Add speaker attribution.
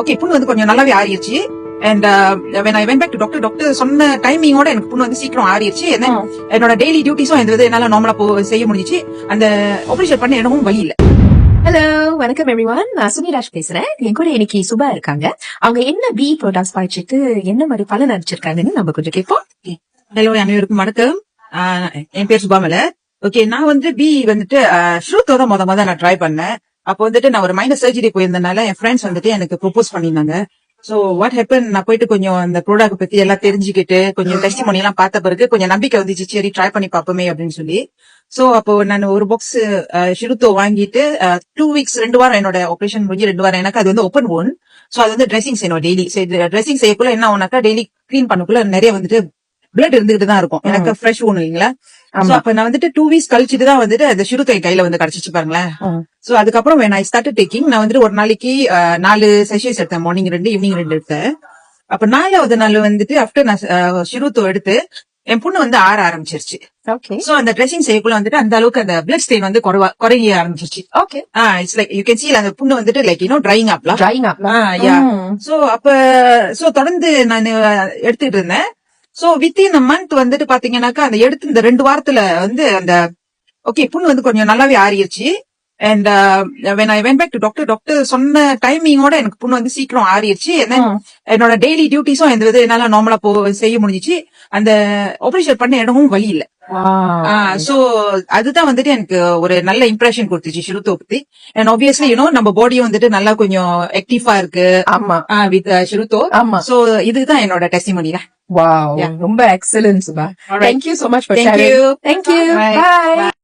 Speaker 1: Okay புண்ணு வந்து கொஞ்சம் நல்லாவே ஆறிடுச்சு. And when I went back to doctor சொன்ன டைமிங்கோட எனக்கு புண்ணு வந்து சீக்கிரம் ஆறிடுச்சு. என்னோட டெய்லி டியூட்டிஸும் எந்த வித என்னால நார்மலா செய்ய முடிஞ்சிச்சு. அந்த ஆபரேஷன் பண்ண இடமும் வலி இல்ல.
Speaker 2: ஹலோ, வணக்கம் எவ்ரிவன். நான் சுனிராஜ் பேசுறேன். என் கூட இன்னைக்கு சுபா இருக்காங்க. அவங்க என்ன பி ப்ராடக்ட்ஸ் படிச்சுட்டு என்ன மாதிரி பலன் அடிச்சிருக்காங்கன்னு நம்ம கொஞ்சம் கேட்போம்.
Speaker 1: ஹலோ, அனைவருக்கும் வணக்கம். என் பேர் சுபாமல. ஓகே, நான் வந்து பி வந்துட்டு ஷூத்தோட முத நான் ட்ரை பண்ணேன். அப்போ வந்துட்டு நான் ஒரு மைனர் சர்ஜரி போயிருந்தனால என் ஃப்ரெண்ட்ஸ் வந்துட்டு எனக்கு ப்ரொபோஸ் பண்ணியிருந்தாங்க. சோ வாட் ஹேப்பன், நான் போயிட்டு கொஞ்சம் அந்த ப்ராடக்ட் பத்தி எல்லாம் தெரிஞ்சுக்கிட்டு கொஞ்சம் டெஸ்டிமோனி எல்லாம் பார்த்த பிறகு கொஞ்சம் நம்பிக்கை வந்துச்சு, சரி ட்ரை பண்ணி பாப்போமே அப்படின்னு சொல்லி. சோ அப்போ நான் ஒரு பாக்ஸ் ஷிருத்தோ வாங்கிட்டு 2 weeks 2 வாரம் என்னோட ஆபரேஷன் முடிஞ்சு 2 வாரம் எனக்கு அது வந்து ஓப்பன் ஓன். சோ அது வந்து ட்ரெஸ்ஸிங் செய்யணும் டெய்லி. ட்ரெஸ்ஸிங் செய்யக்குள்ள என்ன ஆகுனாக்கா டெய்லி கிளீன் பண்ணக்குள்ள நிறைய வந்துட்டு பிளட் இருந்துகிட்டு தான் இருக்கும். எனக்கு ஃப்ரெஷ் ஒண்ணு இல்லைங்களா. சோ அப்ப நான் வந்துட்டு 2 weeks கழிச்சுட்டு தான் வந்துட்டு அந்த ஷிருத்தோ என் கையில வந்து கிடைச்சிச்சு பாருங்களேன். சோ அதுக்கப்புறம் when I started taking, நான் வந்துட்டு ஒரு நாளைக்கு 4 செஷன்ஸ் எடுத்தேன். மார்னிங் 2 ஈவினிங் 2 எடுத்தேன். அப்ப 4வது நாள் வந்துட்டு ஆஃப்டர் நான் ஷிருத்தோ எடுத்து என் புண்ணு வந்து ஆற ஆரம்பிச்சிருச்சு. சோ அந்த ட்ரெஸ்ஸிங் செய்யக்குள்ள வந்துட்டு அந்த அளவுக்கு அந்த பிளட் ஸ்டெயின் வந்து குறைய ஆரம்பிச்சிருச்சு. It's like you can see அந்த புண்ணு வந்துட்டு லைக் ட்ரையிங் அப்லாம். சோ தொடர்ந்து நான் எடுத்துட்டு இருந்தேன். சோ வித்தின் அ மந்த் வந்துட்டு பாத்தீங்கன்னாக்கா அந்த எடுத்து இந்த 2 வாரத்துல வந்து அந்த ஓகே புண்ணு வந்து கொஞ்சம் நல்லாவே ஆறிடுச்சு. And when I went back to doctor சொன்ன டைமிங்கோட எனக்கு புண்ணு வந்து சீக்கிரம் ஆறிடுச்சு. என்னோட டெய்லி டியூட்டிஸும் எந்த வித என்னால நார்மலா செய்ய முடிஞ்சிச்சு. அந்த ஆபரேஷன் பண்ண இடமும் வலி இல்ல. சோ அதுதான் வந்துட்டு எனக்கு ஒரு நல்ல இம்ப்ரெஷன் கொடுத்துச்சு ஷிருத்தோ பத்தி. அண்ட் ஆப்வியஸ்லி நம்ம பாடியும் வந்துட்டு நல்லா கொஞ்சம் ஆக்டிவா இருக்கு வித் ஷிருத்தோ. சோ இதுதான் என்னோட டெஸ்டிமோனி.
Speaker 2: வாவ், ரொம்ப excellent Subha. Thank you so much for
Speaker 1: Thank
Speaker 2: sharing.
Speaker 1: you.
Speaker 2: Thank you.
Speaker 1: Bye.
Speaker 2: Bye.